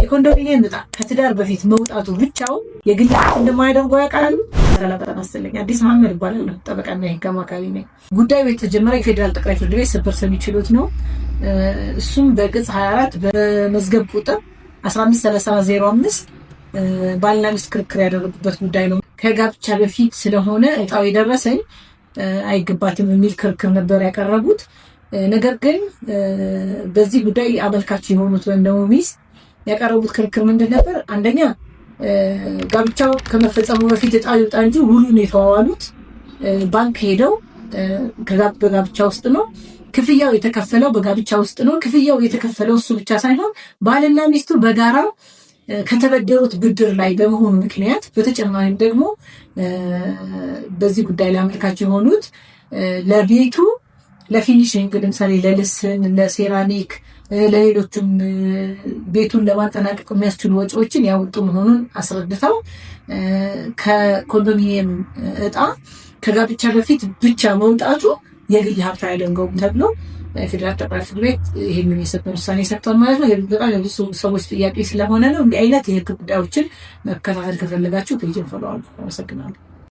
የኮንዶሚኒየም ዕጣ ከትዳር በፊት መውጣቱ ብቻው የግል ሀብት እንደማያደርገው ያውቃሉ። ሰላም አስተለኝ አዲስ መሐመድ ይባላል። ጠበቃና የህግ አማካሪ ነኝ። ጉዳዩ የተጀመረ የፌዴራል ጠቅላይ ፍርድ ቤት ሰበር ሰሚ ችሎት ነው። እሱም በቅጽ 24 በመዝገብ ቁጥር 153005 ባልና ሚስት ክርክር ያደረጉበት ጉዳይ ነው። ከጋብቻ በፊት ስለሆነ ዕጣው የደረሰኝ አይገባትም የሚል ክርክር ነበር ያቀረቡት። ነገር ግን በዚህ ጉዳይ አመልካች የሆኑት ወይም ደግሞ ሚስት ያቀረቡት ክርክር ምንድን ነበር? አንደኛ ጋብቻው ከመፈጸሙ በፊት ዕጣ ይውጣ እንጂ ውሉን የተዋዋሉት ባንክ ሄደው በጋብቻ ውስጥ ነው። ክፍያው የተከፈለው በጋብቻ ውስጥ ነው። ክፍያው የተከፈለው እሱ ብቻ ሳይሆን ባልና ሚስቱ በጋራ ከተበደሩት ብድር ላይ በመሆኑ ምክንያት፣ በተጨማሪም ደግሞ በዚህ ጉዳይ ላይ አመልካች የሆኑት ለቤቱ ለፊኒሽንግ ለምሳሌ ለልስን፣ ለሴራሚክ፣ ለሌሎችም ቤቱን ለማጠናቀቅ የሚያስችሉ ወጪዎችን ያወጡ መሆኑን አስረድተው ከኮንዶሚኒየም ዕጣ ከጋብቻ በፊት ብቻ መውጣቱ የግል ሀብት አያደርገውም ተብሎ ፌዴራል ጠቅላይ ፍርድ ቤት ይህንን የሰጠውን ውሳኔ ሰጥቷል ማለት ነው። በጣም የብዙ ሰዎች ጥያቄ ስለሆነ ነው። እንዲህ አይነት የህግ ጉዳዮችን መከታተል ከፈለጋችሁ ፔጅን ፎሎ አድርጉ። አመሰግናለሁ።